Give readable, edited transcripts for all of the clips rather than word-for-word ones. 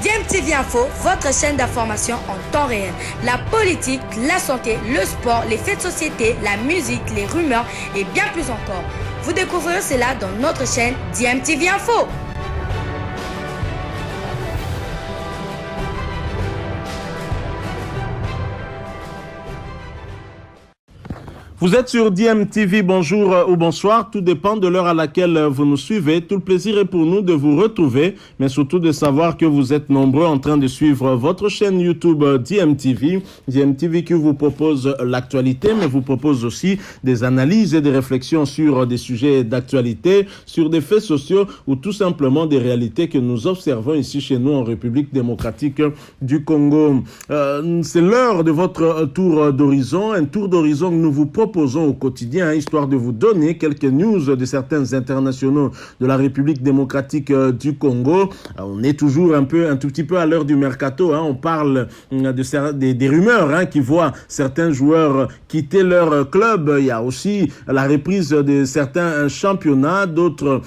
DMTV Info, votre chaîne d'information en temps réel. La politique, la santé, le sport, les faits de société, la musique, les rumeurs et bien plus encore. Vous découvrirez cela dans notre chaîne DMTV Info. Vous êtes sur DMTV, bonjour ou bonsoir, tout dépend de l'heure à laquelle vous nous suivez. Tout le plaisir est pour nous de vous retrouver, mais surtout de savoir que vous êtes nombreux en train de suivre votre chaîne YouTube DMTV. DMTV qui vous propose l'actualité, mais vous propose aussi des analyses et des réflexions sur des sujets d'actualité, sur des faits sociaux ou tout simplement des réalités que nous observons ici chez nous en République démocratique du Congo. C'est l'heure de votre tour d'horizon, un tour d'horizon que nous vous proposons au quotidien, histoire de vous donner quelques news de certains internationaux de la République démocratique du Congo. On est toujours un tout petit peu à l'heure du mercato. On parle des rumeurs qui voient certains joueurs quitter leur club. Il y a aussi la reprise de certains championnats. D'autres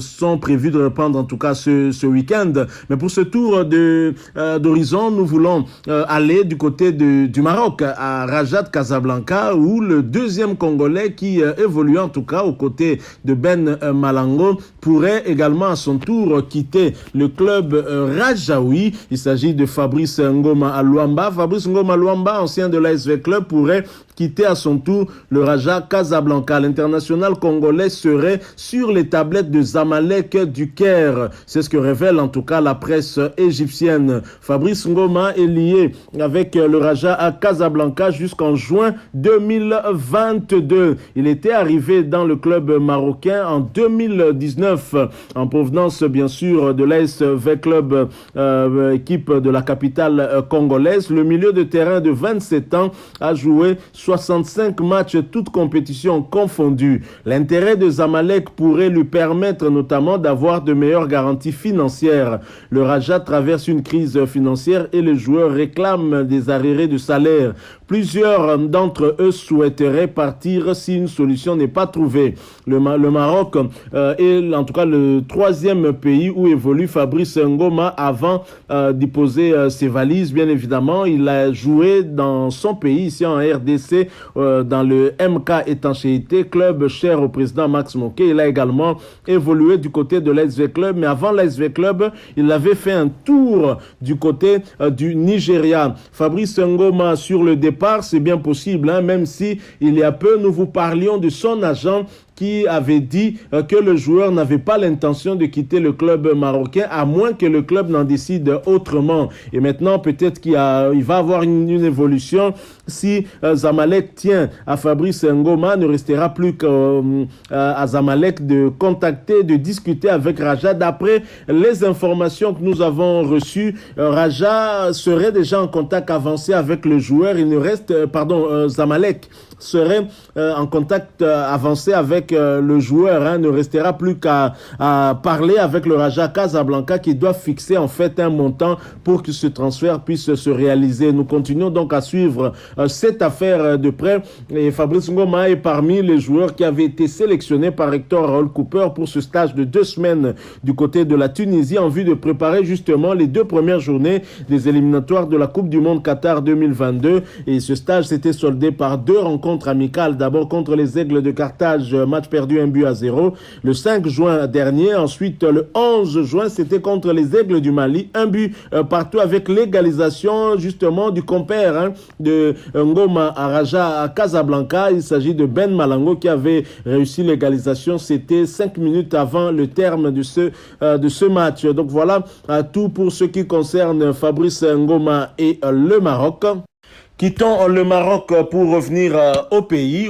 sont prévus de reprendre en tout cas ce week-end. Mais pour ce tour d'horizon, nous voulons aller du côté du Maroc, à Raja de Casablanca, où le deuxième Congolais qui évolue en tout cas aux côtés de Ben Malango pourrait également à son tour quitter le club Rajaoui. Il s'agit de Fabrice Ngoma Luamba. Fabrice Ngoma Luamba, ancien de l'ASV Club, pourrait quitter à son tour le Raja Casablanca. L'international congolais serait sur les tablettes de Zamalek du Caire. C'est ce que révèle en tout cas la presse égyptienne. Fabrice Ngoma est lié avec le Raja à Casablanca jusqu'en juin 2022. Il était arrivé dans le club marocain en 2019 en provenance bien sûr de l'ASV Club, équipe de la capitale congolaise. Le milieu de terrain de 27 ans a joué 65 matchs, toutes compétitions confondues. L'intérêt de Zamalek pourrait lui permettre notamment d'avoir de meilleures garanties financières. Le Raja traverse une crise financière et les joueurs réclament des arriérés de salaire. Plusieurs d'entre eux souhaiteraient partir si une solution n'est pas trouvée. Le Maroc est en tout cas le troisième pays où évolue Fabrice Ngoma avant d'y poser ses valises. Bien évidemment, il a joué dans son pays, ici en RDC, dans le MK Étanchéité, club cher au président Max Moké. Il a également évolué du côté de l'ASV Club, mais avant l'ASV Club, il avait fait un tour du côté du Nigeria. Fabrice Ngoma sur le départ, c'est bien possible, même si il y a peu nous vous parlions de son agent qui avait dit que le joueur n'avait pas l'intention de quitter le club marocain à moins que le club n'en décide autrement. Et maintenant, peut-être qu'il va avoir une évolution. Si Zamalek tient à Fabrice Ngoma, ne restera plus qu'à Zamalek de contacter, de discuter avec Raja. D'après les informations que nous avons reçues, Raja serait déjà en contact avancé avec le joueur. Zamalek serait en contact avancé avec le joueur, ne restera plus qu'à parler avec le Raja Casablanca qui doit fixer en fait un montant pour que ce transfert puisse se réaliser. Nous continuons donc à suivre cette affaire de près et Fabrice Ngoma est parmi les joueurs qui avaient été sélectionnés par Hector Raoul Cooper pour ce stage de 2 semaines du côté de la Tunisie en vue de préparer justement les 2 premières journées des éliminatoires de la Coupe du Monde Qatar 2022 et ce stage s'était soldé par 2 rencontres amicales, d'abord contre les Aigles de Carthage, match perdu 1-0 le 5 juin dernier. Ensuite, le 11 juin, c'était contre les Aigles du Mali, 1 but partout avec l'égalisation justement du compère de Ngoma à Raja à Casablanca. Il s'agit de Ben Malango qui avait réussi l'égalisation. C'était 5 minutes avant le terme de ce match. Donc voilà tout pour ce qui concerne Fabrice Ngoma et le Maroc. Quittons le Maroc pour revenir au pays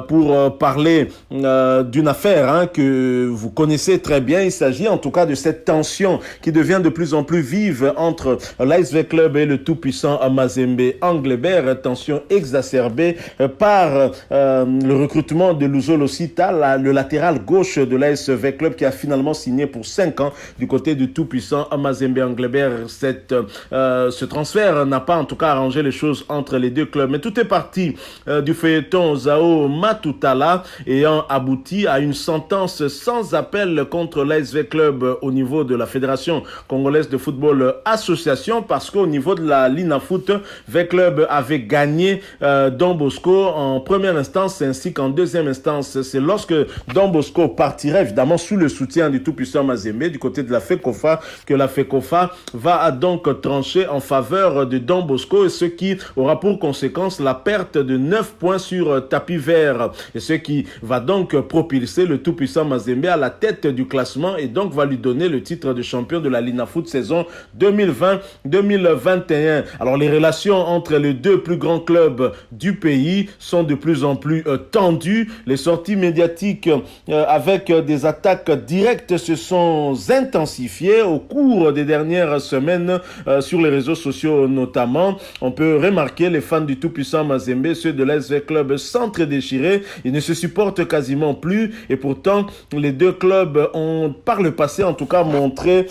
pour parler d'une affaire que vous connaissez très bien. Il s'agit en tout cas de cette tension qui devient de plus en plus vive entre l'ASV Club et le tout-puissant Mazembe Anglebert. Tension exacerbée par le recrutement de Luzolo Sita, le latéral gauche de l'ASV Club qui a finalement signé pour 5 ans du côté du tout-puissant Mazembe Anglebert. Ce transfert n'a pas en tout cas arrangé les choses chose entre les deux clubs. Mais tout est parti du feuilleton Zao Matutala ayant abouti à une sentence sans appel contre l'ASV Club au niveau de la Fédération congolaise de football association, parce qu'au niveau de la Linafoot, V-Club avait gagné Don Bosco en première instance ainsi qu'en deuxième instance. C'est lorsque Don Bosco partirait évidemment sous le soutien du tout-puissant Mazembe du côté de la FECOFA que la FECOFA va donc trancher en faveur de Don Bosco, et ce qui aura pour conséquence la perte de 9 points sur tapis vert, et ce qui va donc propulser le tout-puissant Mazembe à la tête du classement et donc va lui donner le titre de champion de la Linafoot saison 2020-2021. Alors les relations entre les deux plus grands clubs du pays sont de plus en plus tendues. Les sorties médiatiques avec des attaques directes se sont intensifiées au cours des dernières semaines sur les réseaux sociaux notamment. On peut remarquer les fans du tout-puissant Mazembe, ceux de l'ASV Club, s'entre-déchirer. Ils ne se supportent quasiment plus, et pourtant les deux clubs ont par le passé en tout cas montré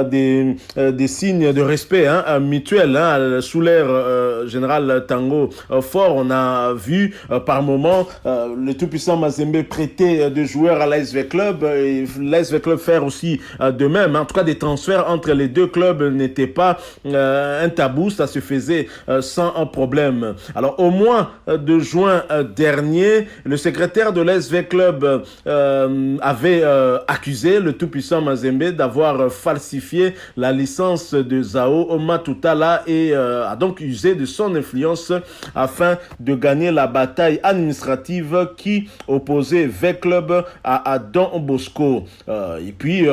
des signes de respect mutuel sous l'ère général Tango Fort. On a vu par moment le tout-puissant Mazembe prêter de joueurs à l'ASV Club et l'ASV Club faire aussi de même. En tout cas, des transferts entre les deux clubs n'étaient pas un tabou, ça se faisait sans un problème. Alors au mois de juin dernier, le secrétaire de l'ASV Club avait accusé le tout-puissant Mazembe d'avoir falsifié la licence de Zao Matutala et a donc usé de son influence afin de gagner la bataille administrative qui opposait V-Club à Don Bosco. Et puis,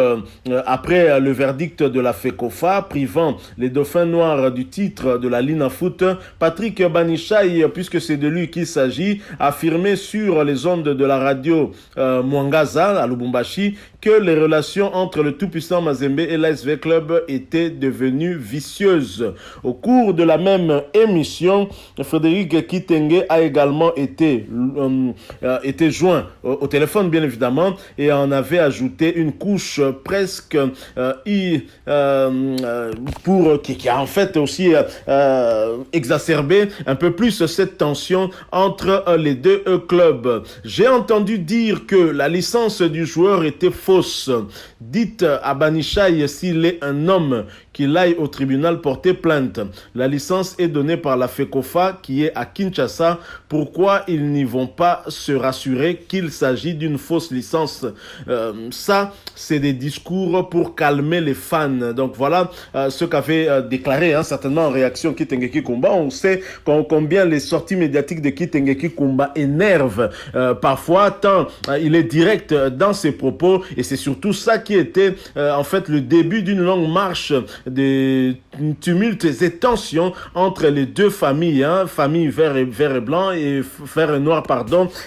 après le verdict de la FECOFA privant les Dauphins Noirs du titre de la Linafoot, Patrick Banichai, puisque c'est de lui qu'il s'agit, a affirmé sur les ondes de la radio Mwangaza à Lubumbashi que les relations entre le tout-puissant Mazembe et l'ASV Club étaient devenues vicieuses. Au cours de la même émission, Frédéric Kitenge a également été joint au téléphone, bien évidemment, et en avait ajouté une couche presque qui a en fait aussi exacerbé un peu plus cette tension entre les deux clubs. J'ai entendu dire que la licence du joueur était fausse. Dites à Banichai s'il est un homme qu'il aille au tribunal porter plainte. La licence est donnée par la FECOFA qui est à Kinshasa. Pourquoi ils n'y vont pas se rassurer qu'il s'agit d'une fausse licence? Ça, c'est des discours pour calmer les fans. Donc voilà ce qu'avait déclaré certainement en réaction Kitenge Kumba. On sait combien les sorties médiatiques de Kitenge Kumba énervent parfois, tant il est direct dans ses propos, et c'est surtout ça qui était en fait le début d'une longue marche de tumultes et tensions entre les deux familles, famille vert et blanc et vert et noir,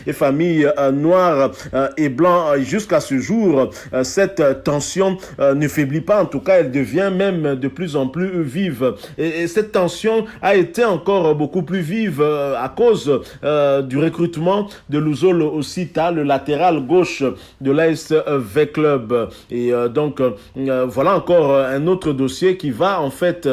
et famille noire et blanc. Jusqu'à ce jour, cette tension ne faiblit pas, en tout cas elle devient même de plus en plus vive, et cette tension a été encore beaucoup plus vive à cause du recrutement de Luzolo Osita, le latéral gauche de l'ASV Club. Et donc voilà encore un autre dossier qui va en fait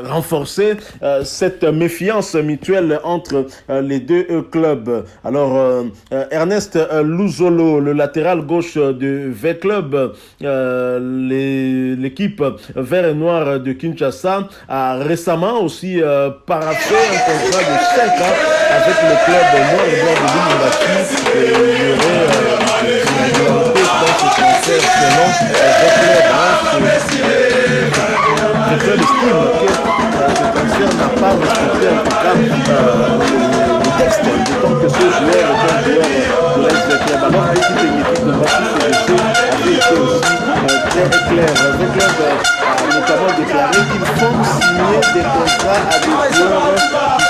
renforcer cette méfiance mutuelle entre les deux clubs. Alors Ernest Luzolo, le latéral gauche de V-Club, l'équipe vert et noir de Kinshasa a récemment aussi paraphé un contrat de 5 ans avec le club noir et blanc de Lubumbashi. Il y aurait dans ce transfert selon V-Club. Je estime que ce transfert n'a pas respecté en tout cas le texte, d'autant que ce joueur est un joueur de l'ASV Club. Alors que toute l'équipe de Baptiste CGC avait été aussi très clair. V-Club a notamment déclaré qu'ils font signer des contrats à des joueurs qui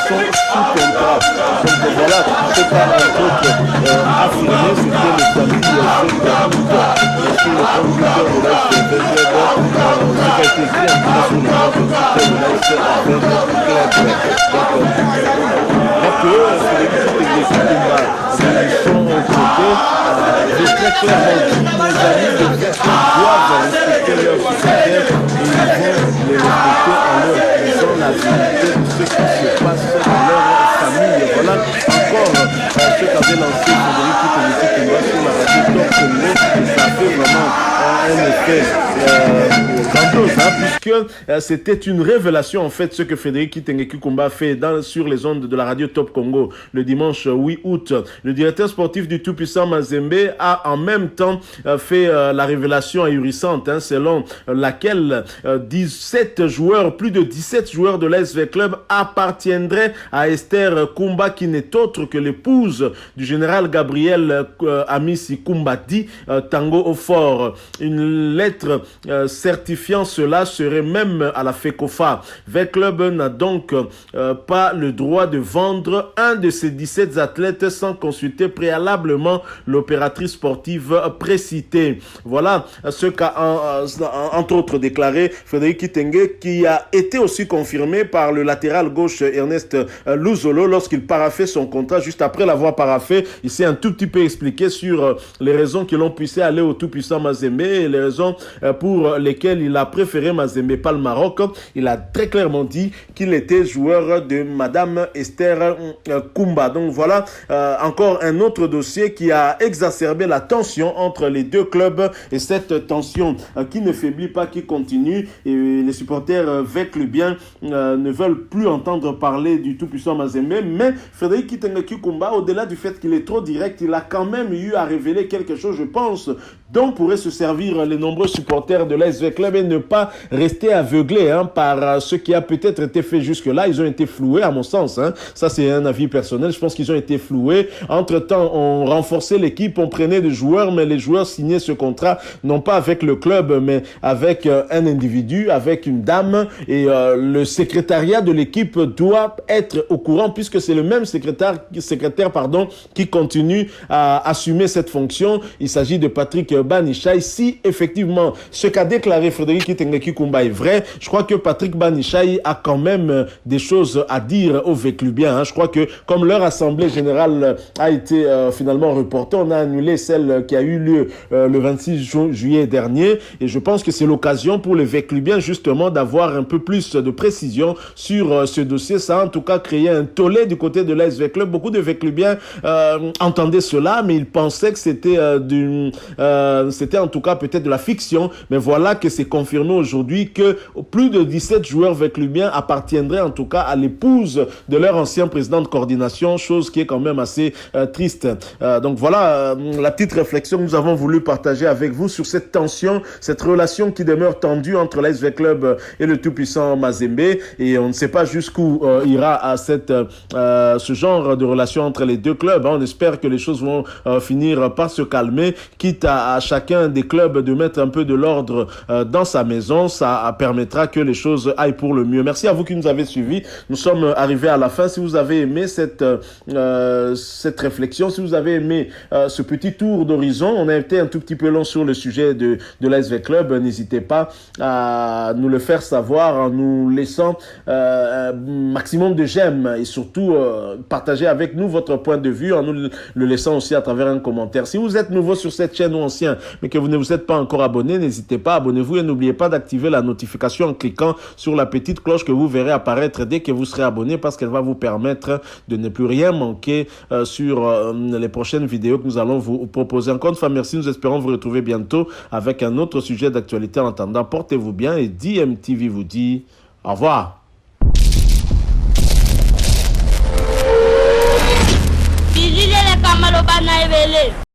sont sous contrat. Donc voilà, ce qu'a entre autres affirmé, c'était le samedi 7 août, sur le conducteur de l'ASV Club, ce qui a été écrit en tout cas sur le conducteur de l'ASV Club. Donc, c'est l'équipe technique qui sont aux côtés. J'ai très clairement dit, mes amis de Versailles doivent respecter leurs supporters et ils vont les respecter en leur faisant la vérité de ce fait grandiose, puisque c'était une révélation en fait ce que Frédéric Kitenge Kikumba fait sur les ondes de la radio Top Congo le dimanche 8 août. Le directeur sportif du tout-puissant Mazembe a en même temps fait la révélation ahurissante, selon laquelle 17 joueurs, plus de 17 joueurs de l'ASV Club appartiendraient à Esther Kumba, qui n'est autre que l'épouse du général Gabriel Amisi Kumba, dit Tango au fort. Une lettre certifiant cela serait même à la FECOFA. V Club n'a donc pas le droit de vendre un de ces 17 athlètes sans consulter préalablement l'opératrice sportive précitée. Voilà ce qu'a entre autres déclaré Frédéric Kitenge, qui a été aussi confirmé par le latéral gauche Ernest Luzolo lorsqu'il paraphait son contrat. Juste après l'avoir paraphé, il s'est un tout petit peu expliqué sur les raisons qui l'ont poussé à aller au tout-puissant Mazembe et les raisons pour lesquelles il a préféré Mazembe, pas le Maroc. Il a très clairement dit qu'il était joueur de Madame Esther Kumba. Donc voilà encore un autre dossier qui a exacerbé la tension entre les deux clubs, et cette tension qui ne faiblit pas, qui continue, et les supporters véclubiens ne veulent plus entendre parler du tout-puissant Mazembe. Mais Frédéric Kitenge Kikumba, au-delà du fait qu'il est trop direct, il a quand même eu à révéler quelque chose, je pense, dont pourraient se servir les nombreux supporters de l'ASV Club et ne pas rester aveuglés par ce qui a peut-être été fait jusque-là. Ils ont été floués, à mon sens. Ça, c'est un avis personnel. Je pense qu'ils ont été floués. Entre-temps, on renforçait l'équipe, on prenait des joueurs, mais les joueurs signaient ce contrat, non pas avec le club, mais avec un individu, avec une dame. Et le secrétariat de l'équipe doit être au courant, puisque c'est le même secrétaire qui continue à assumer cette fonction. Il s'agit de Patrick Banichai. Si effectivement ce qu'a déclaré Frédéric Kitenge Kikumba est vrai, je crois que Patrick Banichai a quand même des choses à dire aux Véclubiens. Je crois que comme leur assemblée générale a été finalement reportée, on a annulé celle qui a eu lieu le 26 juillet dernier, et je pense que c'est l'occasion pour les Véclubiens justement d'avoir un peu plus de précision sur ce dossier. Ça a en tout cas créé un tollé du côté de l'ASV Club. Beaucoup de Véclubiens entendaient cela, mais ils pensaient que c'était c'était en tout cas peut-être de la fiction, mais voilà que c'est confirmé aujourd'hui que plus de 17 joueurs véclubiens appartiendraient en tout cas à l'épouse de leur ancien président de coordination, chose qui est quand même assez triste. Donc voilà la petite réflexion que nous avons voulu partager avec vous sur cette tension, cette relation qui demeure tendue entre l'ASV Club et le tout-puissant Mazembe, et on ne sait pas jusqu'où ira à ce genre de relation entre les deux clubs. On espère que les choses vont finir par se calmer, quitte à chacun des clubs de mettre un peu de l'ordre dans sa maison. Ça permettra que les choses aillent pour le mieux. Merci à vous qui nous avez suivis. Nous sommes arrivés à la fin. Si vous avez aimé cette réflexion, si vous avez aimé ce petit tour d'horizon, on a été un tout petit peu long sur le sujet de l'ASV Club. N'hésitez pas à nous le faire savoir en nous laissant un maximum de j'aime, et surtout partagez avec nous votre point de vue en nous le laissant aussi à travers un commentaire. Si vous êtes nouveau sur cette chaîne ou ancien, mais que vous ne vous êtes pas encore abonné, n'hésitez pas, abonnez-vous et n'oubliez pas d'activer la notification en cliquant sur la petite cloche que vous verrez apparaître dès que vous serez abonné, parce qu'elle va vous permettre de ne plus rien manquer sur les prochaines vidéos que nous allons vous proposer. Encore une fois, merci. Nous espérons vous retrouver bientôt avec un autre sujet d'actualité. En attendant, portez-vous bien et DMTV vous dit au revoir. Bilile le kamalo bana evele.